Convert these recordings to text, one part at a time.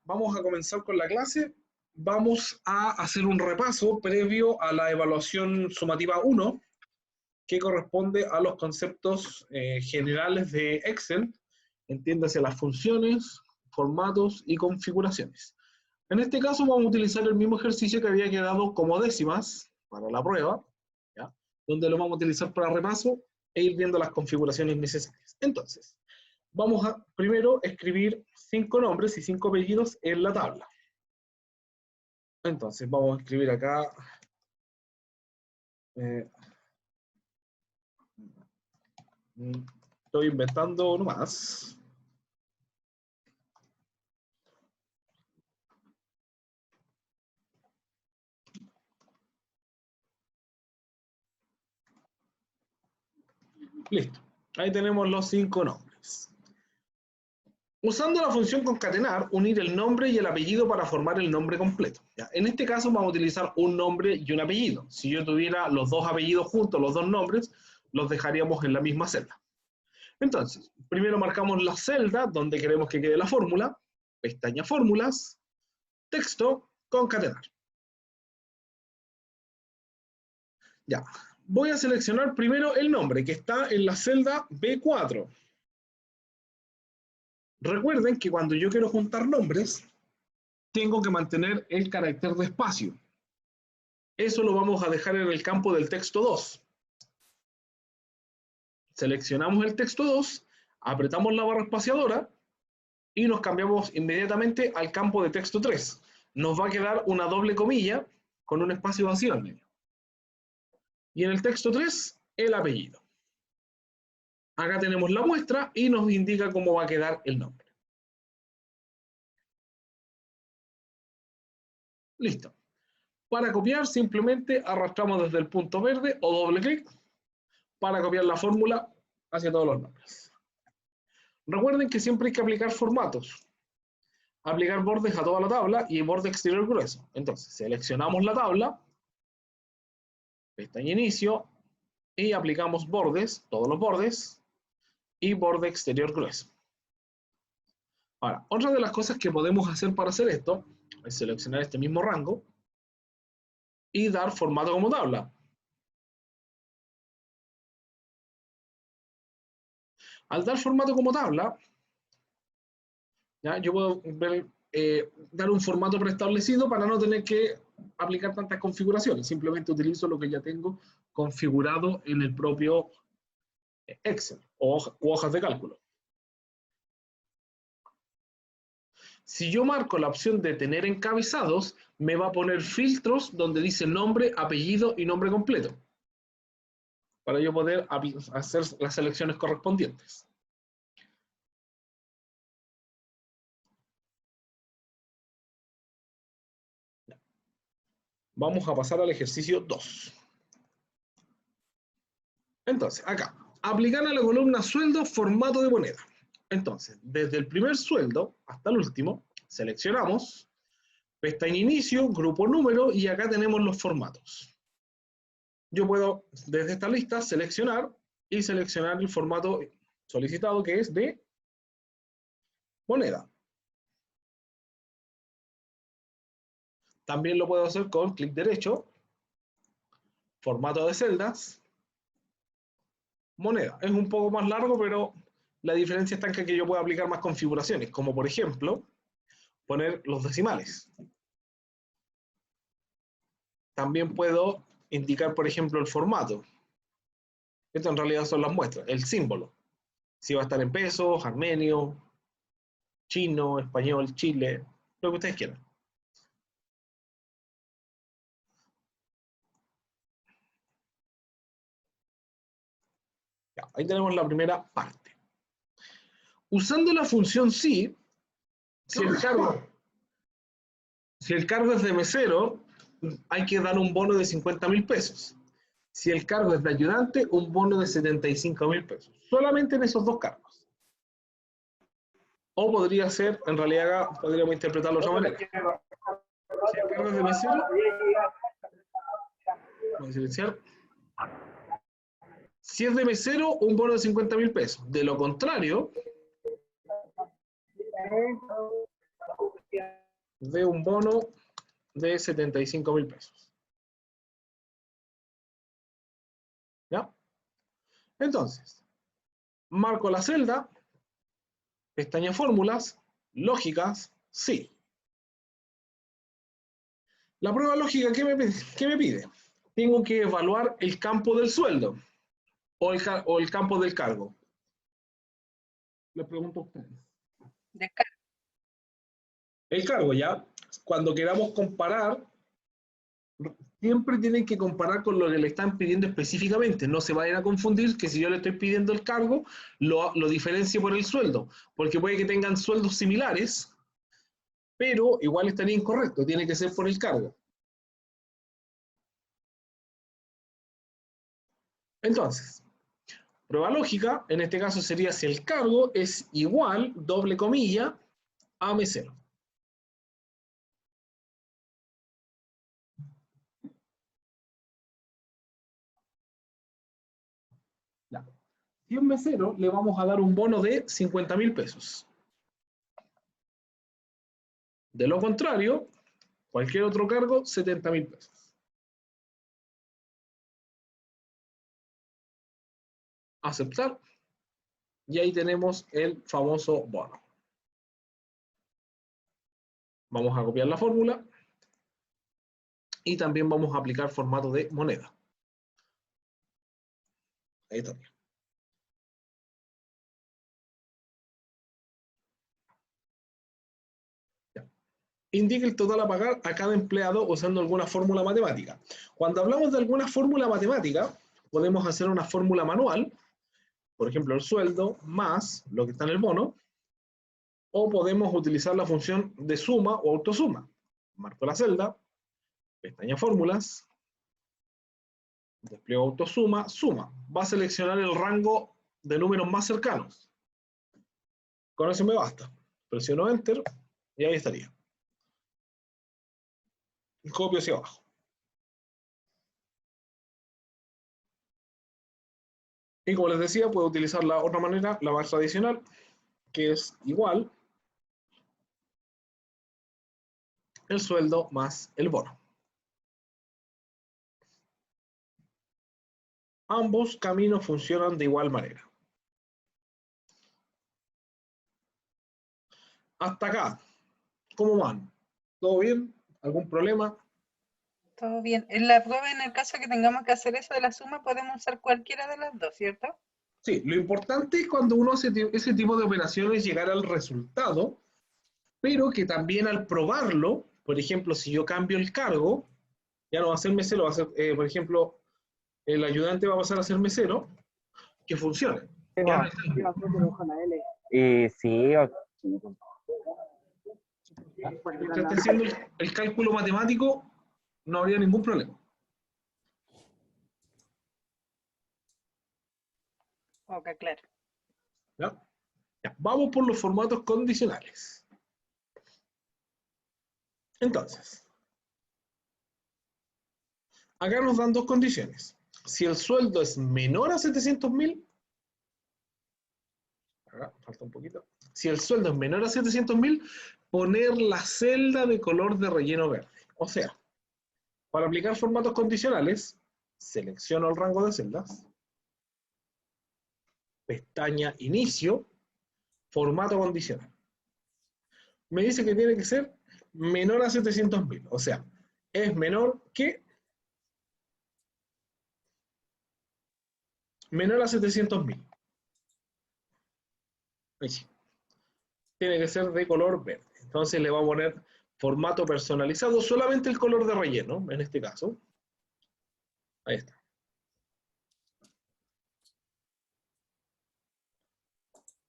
vamos a comenzar con la clase. Vamos a hacer un repaso previo a la evaluación sumativa 1, que corresponde a los conceptos generales de Excel, entiéndase las funciones, formatos y configuraciones. En este caso vamos a utilizar el mismo ejercicio que había quedado como décimas para la prueba, ¿ya? Donde lo vamos a utilizar para repaso e ir viendo las configuraciones necesarias. Entonces, vamos a primero escribir 5 nombres y 5 apellidos en la tabla. Entonces, vamos a escribir acá. Estoy inventando nomás. Listo. Ahí tenemos los 5 nombres. Usando la función concatenar, unir el nombre y el apellido para formar el nombre completo. ¿Ya? En este caso vamos a utilizar un nombre y un apellido. Si yo tuviera los dos apellidos juntos, los dos nombres, los dejaríamos en la misma celda. Entonces, primero marcamos la celda donde queremos que quede la fórmula, pestaña fórmulas, texto, concatenar. Ya, voy a seleccionar primero el nombre que está en la celda B4. Recuerden que cuando yo quiero juntar nombres, tengo que mantener el carácter de espacio. Eso lo vamos a dejar en el campo del texto 2. Seleccionamos el texto 2, apretamos la barra espaciadora y nos cambiamos inmediatamente al campo de texto 3. Nos va a quedar una doble comilla con un espacio vacío al medio. Y en el texto 3, el apellido. Acá tenemos la muestra y nos indica cómo va a quedar el nombre. Listo. Para copiar simplemente arrastramos desde el punto verde o doble clic para copiar la fórmula hacia todos los nombres. Recuerden que siempre hay que aplicar formatos. Aplicar bordes a toda la tabla y borde exterior grueso. Entonces, seleccionamos la tabla, pestaña inicio, y aplicamos bordes, todos los bordes, y borde exterior grueso. Ahora, otra de las cosas que podemos hacer para hacer esto es seleccionar este mismo rango y dar formato como tabla. Al dar formato como tabla, ¿ya? Yo puedo dar un formato preestablecido para no tener que aplicar tantas configuraciones. Simplemente utilizo lo que ya tengo configurado en el propio Excel o hojas de cálculo. Si yo marco la opción de tener encabezados, me va a poner filtros donde dice nombre, apellido y nombre completo, para yo poder hacer las selecciones correspondientes. Vamos a pasar al ejercicio 2. Entonces, acá, aplicar a la columna sueldo formato de moneda. Entonces, desde el primer sueldo hasta el último, seleccionamos, pestaña inicio, grupo número, y acá tenemos los formatos. Yo puedo, desde esta lista, seleccionar y seleccionar el formato solicitado, que es de moneda. También lo puedo hacer con clic derecho, formato de celdas, moneda. Es un poco más largo, pero la diferencia está en que yo puedo aplicar más configuraciones, como por ejemplo, poner los decimales. También puedo indicar, por ejemplo, el formato. Esto en realidad son las muestras, el símbolo. Si va a estar en pesos, armenio, chino, español, Chile, lo que ustedes quieran. Ya, ahí tenemos la primera parte. Usando la función si el cargo es de mesero, hay que dar un bono de 50.000 pesos. Si el cargo es de ayudante, un bono de 75.000 pesos. Solamente en esos dos cargos. O podría ser, en realidad, podríamos interpretarlo de otra manera. Si el cargo es de mesero, voy a silenciar. Si es de mesero, un bono de 50.000 pesos. De lo contrario, de un bono de 75.000 pesos. ¿Ya? Entonces, marco la celda, pestaña fórmulas, lógicas, sí. La prueba lógica, ¿qué me pide? Tengo que evaluar el campo del sueldo o el campo del cargo. Le pregunto a ustedes. De cargo. El cargo, ¿ya? Cuando queramos comparar, siempre tienen que comparar con lo que le están pidiendo específicamente. No se vayan a confundir que si yo le estoy pidiendo el cargo, lo diferencie por el sueldo, porque puede que tengan sueldos similares, pero igual estaría incorrecto, tiene que ser por el cargo. Entonces, prueba lógica, en este caso sería si el cargo es igual, doble comilla, a mesero. Ya. Si es mesero, le vamos a dar un bono de 50.000 pesos. De lo contrario, cualquier otro cargo, 70.000 pesos. Aceptar. Y ahí tenemos el famoso bono. Vamos a copiar la fórmula. Y también vamos a aplicar formato de moneda. Ahí está. Indique el total a pagar a cada empleado usando alguna fórmula matemática. Cuando hablamos de alguna fórmula matemática, podemos hacer una fórmula manual, por ejemplo, el sueldo más lo que está en el bono, o podemos utilizar la función de suma o autosuma. Marco la celda, pestaña fórmulas, despliego autosuma, suma. Va a seleccionar el rango de números más cercanos. Con eso me basta. Presiono Enter y ahí estaría. Y copio hacia abajo. Y como les decía, puedo utilizar la otra manera, la más tradicional, que es igual el sueldo más el bono. Ambos caminos funcionan de igual manera. Hasta acá, ¿cómo van? ¿Todo bien? ¿Algún problema? Todo bien. En la prueba, en el caso que tengamos que hacer eso de la suma, podemos usar cualquiera de las dos, ¿cierto? Sí, lo importante es cuando uno hace ese tipo de operaciones llegar al resultado, pero que también al probarlo, por ejemplo, si yo cambio el cargo, ya no va a ser mesero, va a ser, por ejemplo, el ayudante va a pasar a ser mesero, que funcione. Ya no hay cambio. Sí, Mientras esté haciendo el cálculo matemático, no habría ningún problema. Ok, claro. ¿Ya? Ya, vamos por los formatos condicionales. Entonces, acá nos dan dos condiciones. Si el sueldo es menor a 700.000, acá falta un poquito. Si el sueldo es menor a 700.000, poner la celda de color de relleno verde. O sea, para aplicar formatos condicionales, selecciono el rango de celdas, pestaña Inicio, formato condicional. Me dice que tiene que ser menor a 700.000, o sea, es menor a 700.000. Tiene que ser de color verde. Entonces le va a poner formato personalizado, solamente el color de relleno, en este caso. Ahí está.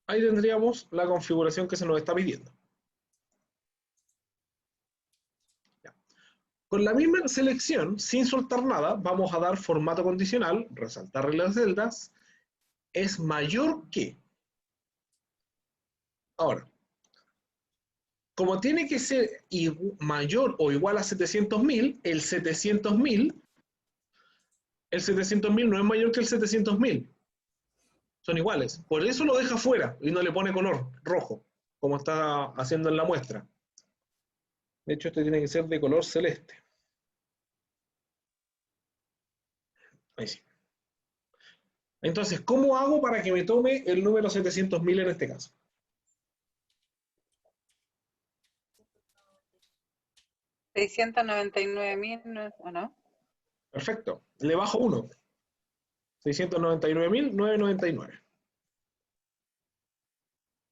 Ahí tendríamos la configuración que se nos está pidiendo. Ya. Con la misma selección, sin soltar nada, vamos a dar formato condicional, resaltar las celdas, es mayor que. Ahora, como tiene que ser mayor o igual a 700.000, el 700.000 no es mayor que el 700.000. Son iguales. Por eso lo deja fuera y no le pone color rojo, como está haciendo en la muestra. De hecho, este tiene que ser de color celeste. Ahí sí. Entonces, ¿cómo hago para que me tome el número 700.000 en este caso? $699.000, ¿o no? Perfecto. Le bajo 1. 699.999.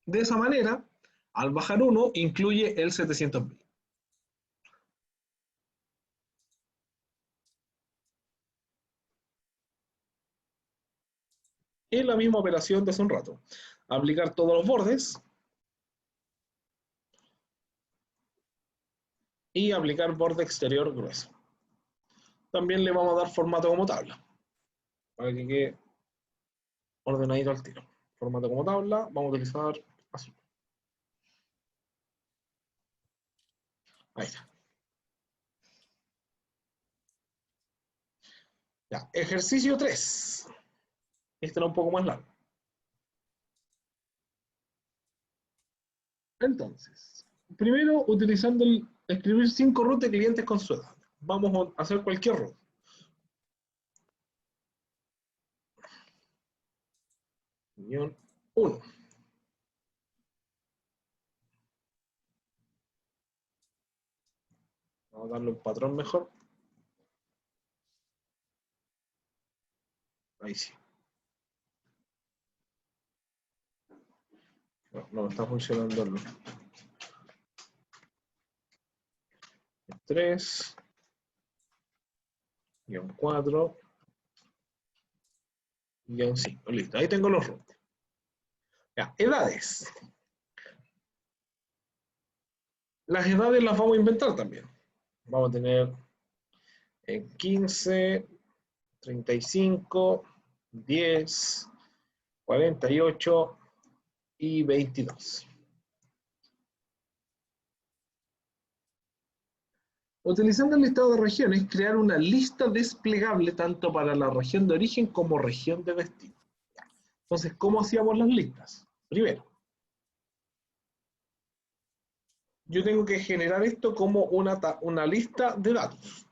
De esa manera, al bajar 1, incluye el 700.000. Y la misma operación de hace un rato. Aplicar todos los bordes. Y aplicar borde exterior grueso. También le vamos a dar formato como tabla. Para que quede ordenadito al tiro. Formato como tabla, vamos a utilizar azul. Ahí está. Ya, ejercicio 3. Este era un poco más largo. Entonces, primero utilizando escribir 5 root de clientes con su edad. Vamos a hacer cualquier root. Unión 1. Vamos a darle un patrón mejor. Ahí sí. No me está funcionando el 3, guión 4, guión 5. Listo, ahí tengo los roots. Ya, edades. Las edades las vamos a inventar también. Vamos a tener 15, 35, 10, 48 y 22. Utilizando el listado de regiones, crear una lista desplegable tanto para la región de origen como región de destino. Entonces, ¿cómo hacíamos las listas? Primero, yo tengo que generar esto como una lista de datos.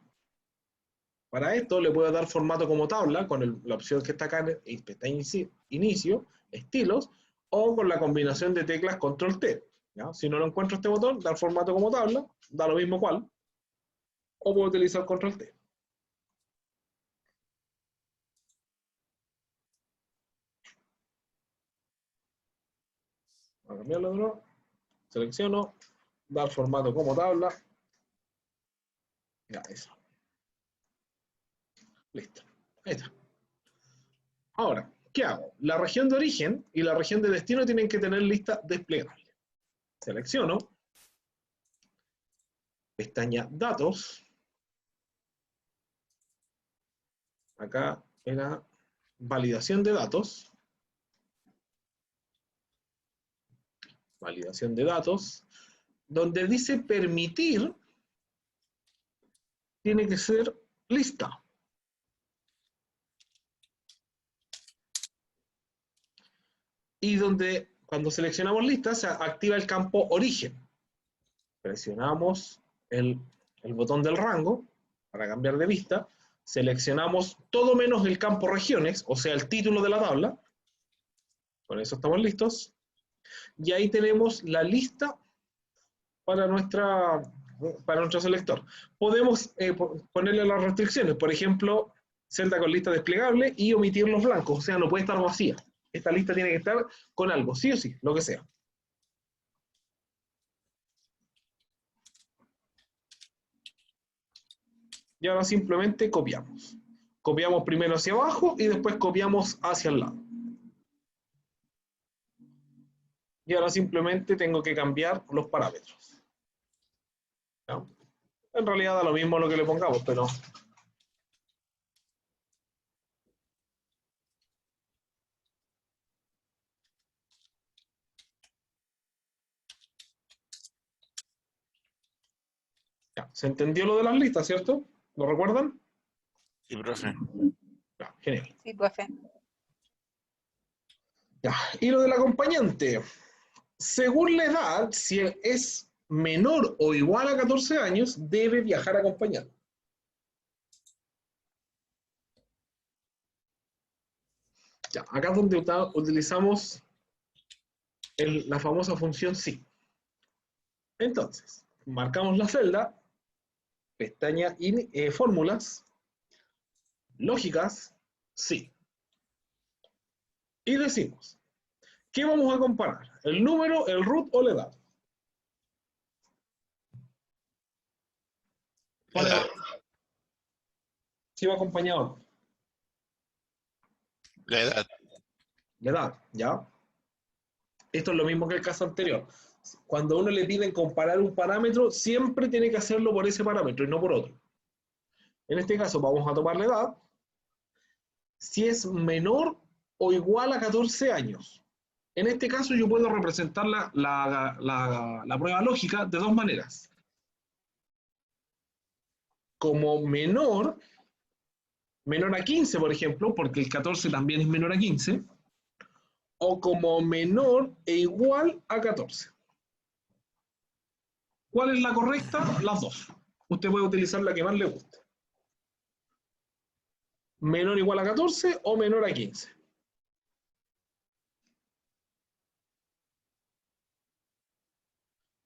Para esto le puedo dar formato como tabla, con la opción que está acá en pestaña inicio, estilos, o con la combinación de teclas control T. ¿Ya? Si no lo encuentro este botón, dar formato como tabla, da lo mismo cual, o puedo utilizar control T. Voy a cambiarlo de nuevo, selecciono, dar formato como tabla, ya, eso. Listo, ahí está. Ahora, ¿qué hago? La región de origen y la región de destino tienen que tener lista desplegable. Selecciono, pestaña datos, acá era validación de datos, donde dice permitir, tiene que ser lista. Y donde cuando seleccionamos lista se activa el campo origen. Presionamos el botón del rango para cambiar de vista, seleccionamos todo menos el campo regiones, o sea, el título de la tabla. Con eso estamos listos. Y ahí tenemos la lista para nuestro selector. Podemos ponerle las restricciones, por ejemplo, celda con lista desplegable y omitir los blancos, o sea, no puede estar vacía. Esta lista tiene que estar con algo, sí o sí, lo que sea. Y ahora simplemente copiamos. Copiamos primero hacia abajo y después copiamos hacia el lado. Y ahora simplemente tengo que cambiar los parámetros. ¿No? En realidad da lo mismo lo que le pongamos, pero... Ya, ¿se entendió lo de las listas, cierto? ¿Lo recuerdan? Sí, profe. Ya, genial. Sí, profe. Ya, y lo del acompañante. Según la edad, si es menor o igual a 14 años debe viajar acompañado. Ya, acá es donde utilizamos la famosa función sí. Entonces, marcamos la celda, pestaña fórmulas, lógicas, sí. Y decimos, ¿qué vamos a comparar? ¿El número, el root o la edad? La edad. Si va acompañado. La edad. La edad, ¿ya? Esto es lo mismo que el caso anterior. Cuando a uno le piden comparar un parámetro, siempre tiene que hacerlo por ese parámetro y no por otro. En este caso vamos a tomar la edad. Si es menor o igual a 14 años. En este caso yo puedo representar la prueba lógica de dos maneras. Como menor a 15, por ejemplo, porque el 14 también es menor a 15, o como menor e igual a 14. ¿Cuál es la correcta? Las dos. Usted puede utilizar la que más le guste. Menor o igual a 14 o menor a 15.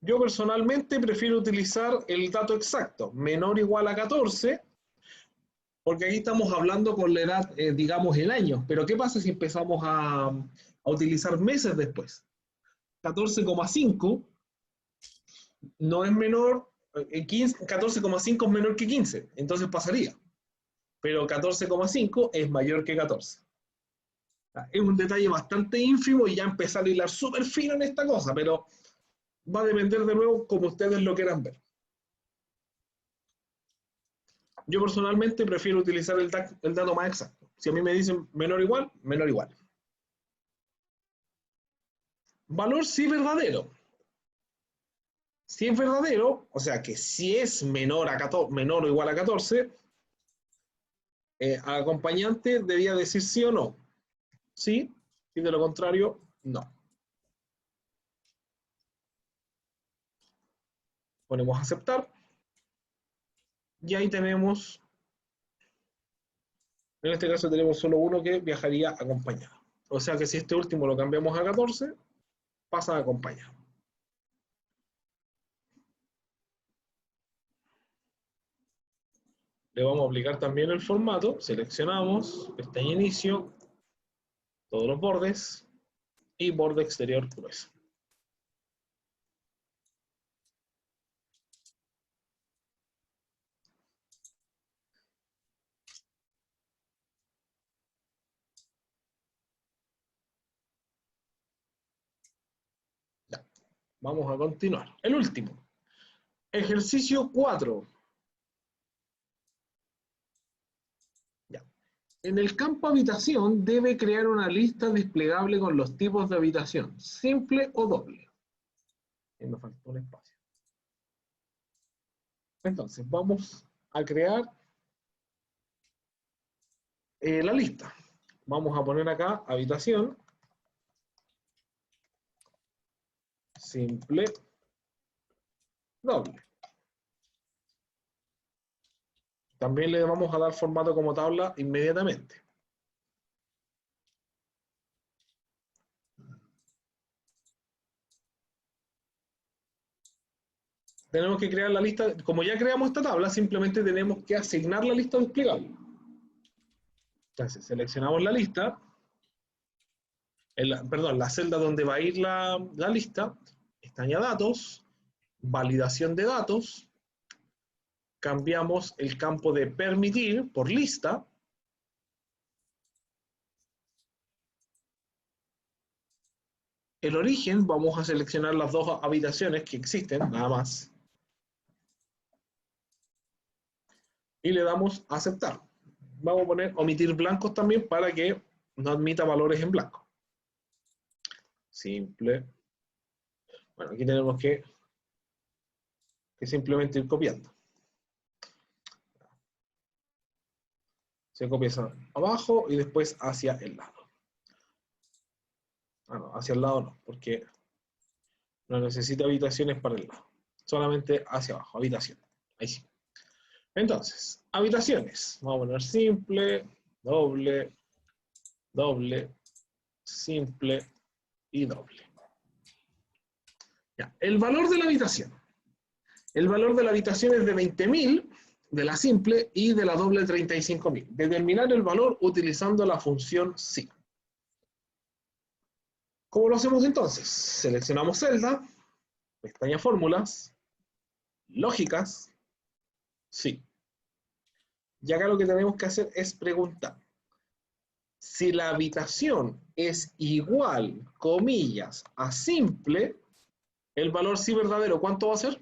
Yo personalmente prefiero utilizar el dato exacto, menor o igual a 14, porque aquí estamos hablando con la edad, digamos, el año. Pero ¿qué pasa si empezamos a utilizar meses después? 14,5 no es menor, 14,5 es menor que 15, entonces pasaría. Pero 14,5 es mayor que 14. Es un detalle bastante ínfimo y ya empezar a hilar súper fino en esta cosa, pero va a depender de nuevo como ustedes lo quieran ver. Yo personalmente prefiero utilizar el dato más exacto. Si a mí me dicen menor o igual, menor o igual. Valor sí verdadero. Si es verdadero, o sea que si es menor o igual a 14, acompañante debía decir sí o no. Sí, y de lo contrario, no. Ponemos aceptar. Y ahí tenemos, en este caso tenemos solo uno que viajaría acompañado. O sea que si este último lo cambiamos a 14, pasa a acompañado. Le vamos a aplicar también el formato. Seleccionamos, pestaña inicio, todos los bordes y borde exterior grueso. Ya. Vamos a continuar. El último. Ejercicio 4. Ya. En el campo habitación debe crear una lista desplegable con los tipos de habitación, simple o doble. Y me faltó un espacio. Entonces, vamos a crear la lista. Vamos a poner acá habitación, simple, doble. También le vamos a dar formato como tabla inmediatamente. Tenemos que crear la lista, como ya creamos esta tabla, simplemente tenemos que asignar la lista desplegable. Entonces, seleccionamos la lista, la celda donde va a ir la lista, pestaña datos, validación de datos, cambiamos el campo de permitir por lista, el origen, vamos a seleccionar las dos habitaciones que existen, nada más, y le damos a aceptar. Vamos a poner omitir blancos también para que no admita valores en blanco. Simple. Bueno, aquí tenemos que simplemente ir copiando. Se copia hacia abajo y después hacia el lado. Ah, no, hacia el lado no, porque no necesita habitaciones para el lado. solamente hacia abajo, habitación. Ahí sí. Entonces, habitaciones. Vamos a poner simple, doble, doble, simple y doble. Ya, el valor de la habitación. El valor de la habitación es de 20.000, de la simple, y de la doble 35.000. Determinar el valor utilizando la función sí. ¿Cómo lo hacemos entonces? Seleccionamos celda, pestaña fórmulas, lógicas, sí. Y acá lo que tenemos que hacer es preguntar. Si la habitación es igual, comillas, a simple, el valor sí verdadero, ¿cuánto va a ser?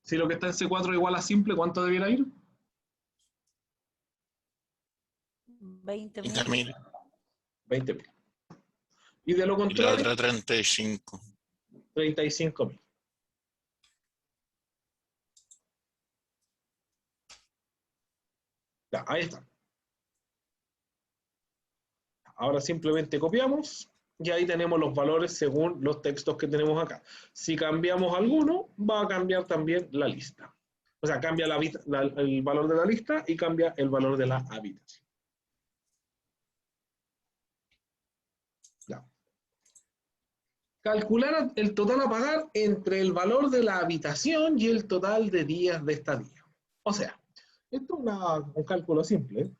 Si lo que está en C4 es igual a simple, ¿cuánto debiera ir? 20.000. 20.000. 20.000. Y de lo Y la contrario, otra 35. 35.000. Ya, ahí está. Ahora simplemente copiamos y ahí tenemos los valores según los textos que tenemos acá. Si cambiamos alguno, va a cambiar también la lista. O sea, cambia el valor de la lista y cambia el valor de la habitación. Ya. Calcular el total a pagar entre el valor de la habitación y el total de días de estadía. O sea, esto es un cálculo simple.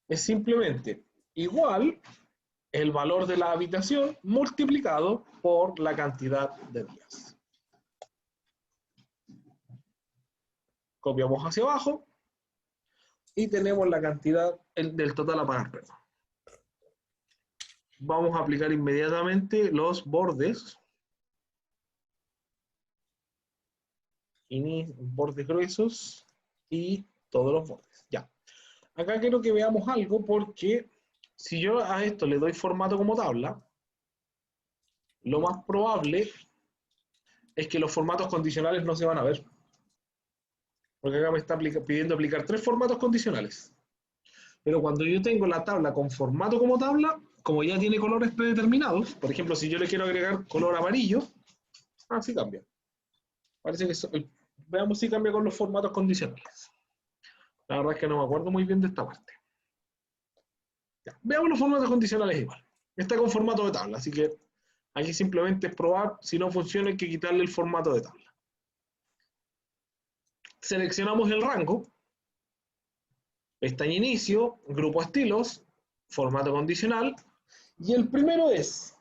Es simplemente igual el valor de la habitación multiplicado por la cantidad de días. Copiamos hacia abajo y tenemos la cantidad del total a pagar. Perdón. Vamos a aplicar inmediatamente los bordes. Bordes gruesos y todos los bordes. Ya. Acá quiero que veamos algo porque si yo a esto le doy formato como tabla, lo más probable es que los formatos condicionales no se van a ver. Porque acá me está pidiendo aplicar 3 formatos condicionales. Pero cuando yo tengo la tabla con formato como tabla, como ya tiene colores predeterminados, por ejemplo, si yo le quiero agregar color amarillo, así cambia. Parece que veamos si cambia con los formatos condicionales. La verdad es que no me acuerdo muy bien de esta parte. Ya, veamos los formatos condicionales igual. Está con formato de tabla, así que aquí simplemente es probar. Si no funciona, hay que quitarle el formato de tabla. Seleccionamos el rango, pestaña inicio, grupo estilos, formato condicional, y el primero es,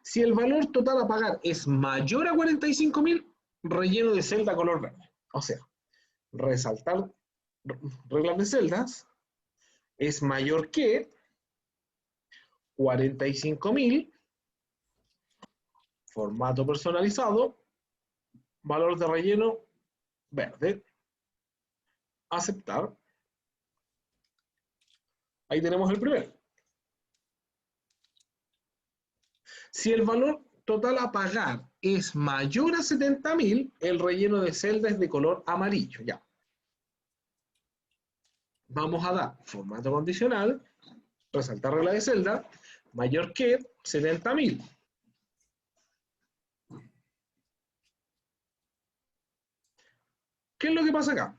si el valor total a pagar es mayor a 45.000, relleno de celda color verde. O sea, resaltar reglas de celdas es mayor que 45.000, formato personalizado, valor de relleno verde, aceptar. Ahí tenemos el primero. Si el valor total a pagar es mayor a 70.000, el relleno de celda es de color amarillo. Ya. Vamos a dar formato condicional, resaltar regla de celda, mayor que 70.000. ¿Qué es lo que pasa acá?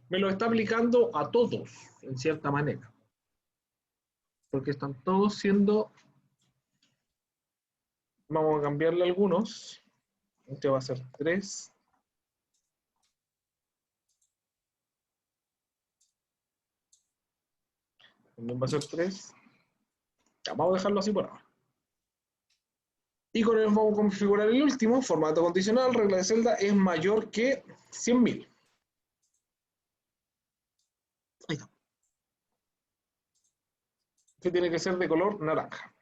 Me lo está aplicando a todos, en cierta manera. Porque están todos siendo... Vamos a cambiarle algunos. Este va a ser 3. También va a ser 3. Ya, vamos a dejarlo así por ahora. Y con él vamos a configurar el último, formato condicional, regla de celda es mayor que 100.000. Ahí está. Que tiene que ser de color naranja.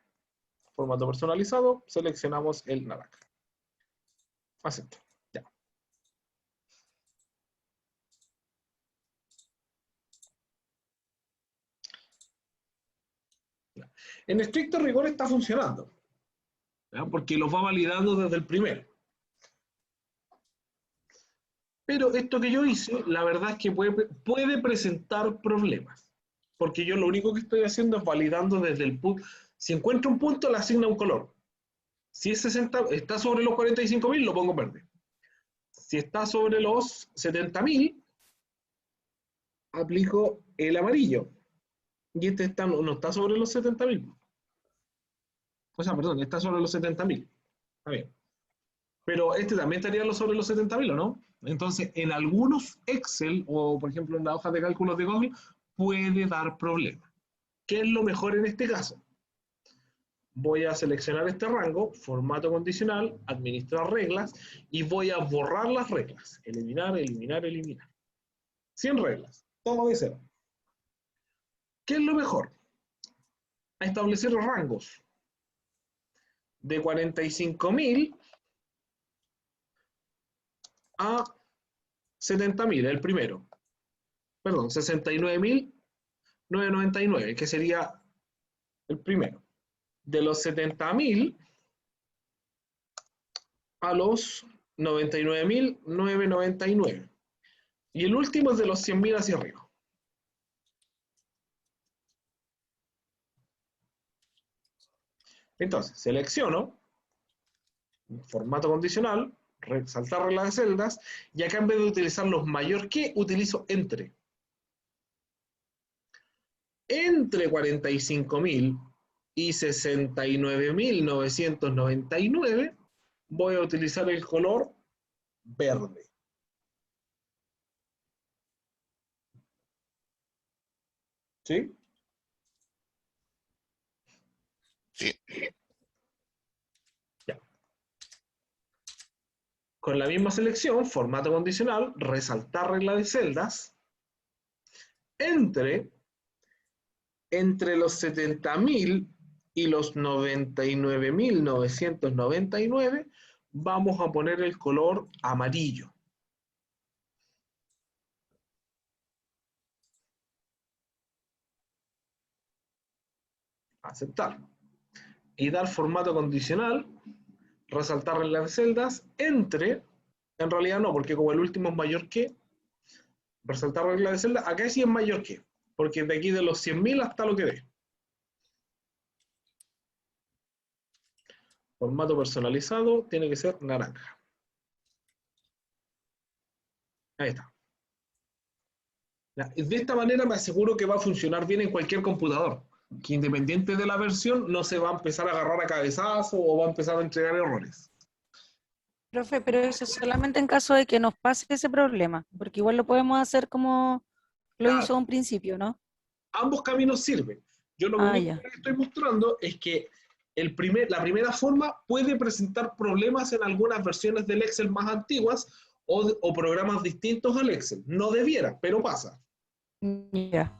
Formato personalizado, seleccionamos el naranja. Acepto. Ya. En estricto rigor está funcionando, ¿ya? Porque los va validando desde el primero. Pero esto que yo hice, la verdad es que puede presentar problemas. Porque yo lo único que estoy haciendo es validando desde el punto. Si encuentro un punto, le asigna un color. Si es 60, está sobre los 45.000, lo pongo verde. Si está sobre los 70.000, aplico el amarillo. Y este no está sobre los 70.000. O sea, perdón, está sobre los 70.000. Está bien. Pero este también estaría sobre los 70.000, ¿o no? Entonces, en algunos Excel o, por ejemplo, en la hoja de cálculos de Google, puede dar problemas. ¿Qué es lo mejor en este caso? Voy a seleccionar este rango, formato condicional, administrar reglas, y voy a borrar las reglas. Eliminar, eliminar, eliminar. 100 reglas, todo de cero. ¿Qué es lo mejor? A establecer rangos de 45.000 a 70.000, el primero. Perdón, 69.999, que sería el primero. De los 70.000 a los 99.999. Y el último es de los 100.000 hacia arriba. Entonces, selecciono formato condicional, resaltar reglas de celdas, y acá en vez de utilizar los mayor que, utilizo entre. Entre 45.000 y 69.999 voy a utilizar el color verde. ¿Sí? Sí. Ya. Con la misma selección, formato condicional, resaltar regla de celdas, entre los 70.000 y los 99.999 vamos a poner el color amarillo. Aceptar. Y dar formato condicional, resaltar en las celdas, entre, en realidad no, porque como el último es mayor que, resaltar regla de celda, acá sí es mayor que, porque de aquí de los 100.000 hasta lo que dé. Formato personalizado tiene que ser naranja. Ahí está. De esta manera me aseguro que va a funcionar bien en cualquier computador, que independiente de la versión no se va a empezar a agarrar a cabezazo o va a empezar a entregar errores. Profe, pero eso es solamente en caso de que nos pase ese problema, porque igual lo podemos hacer como lo Claro, hizo a un principio, ¿no? ambos caminos sirven. Yo lo único Ya. que estoy mostrando es que la primera forma puede presentar problemas en algunas versiones del Excel más antiguas o programas distintos al Excel. No debiera, pero pasa. Ya.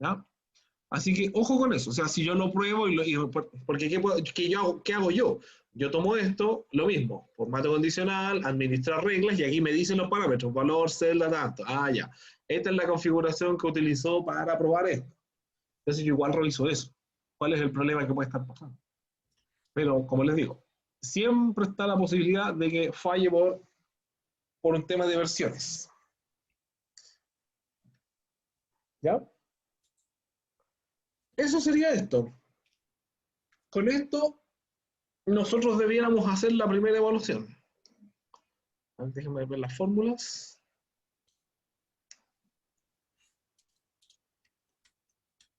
¿Ya? Así que ojo con eso. O sea, si yo lo pruebo, porque ¿qué hago yo? Yo tomo esto, lo mismo, formato condicional, administrar reglas, y aquí me dicen los parámetros, valor, celda, tanto. Ah, ya. Esta es la configuración que utilizó para probar esto. Entonces yo igual reviso eso. ¿Cuál es el problema que puede estar pasando? Pero, como les digo, siempre está la posibilidad de que falle por un tema de versiones. ¿Ya? Eso sería esto. Con esto, nosotros debiéramos hacer la primera evaluación. Déjenme ver las fórmulas.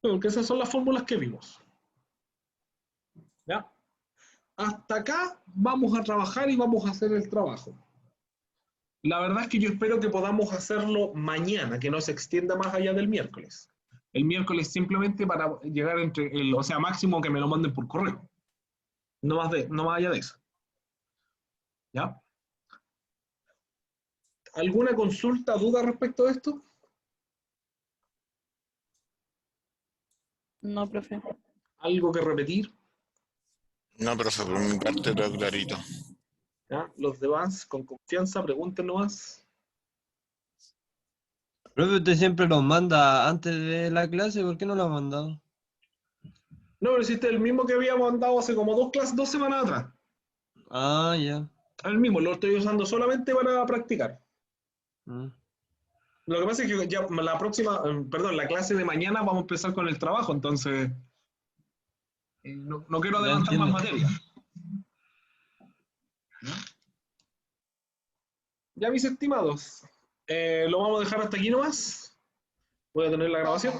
Bueno, que esas son las fórmulas que vimos. ¿Ya? Hasta acá vamos a trabajar y vamos a hacer el trabajo. La verdad es que yo espero que podamos hacerlo mañana, que no se extienda más allá del miércoles. El miércoles simplemente para llegar o sea, máximo que me lo manden por correo. No más allá de eso. ¿Ya? ¿Alguna consulta, duda respecto a esto? No, profe. ¿Algo que repetir? No, profe, por mi parte todo clarito. ¿Ya? Los demás, con confianza, pregunten nomás. Profe, usted siempre los manda antes de la clase, ¿por qué no lo ha mandado? No, pero hiciste el mismo que habíamos mandado hace como 2 semanas atrás. Ah, ya. El mismo, lo estoy usando solamente para practicar. Mm. Lo que pasa es que ya la próxima, perdón, la clase de mañana vamos a empezar con el trabajo, entonces no quiero Ya adelantar más entiendo. materia. Ya, mis estimados, lo vamos a dejar hasta aquí nomás. Voy a tener la grabación.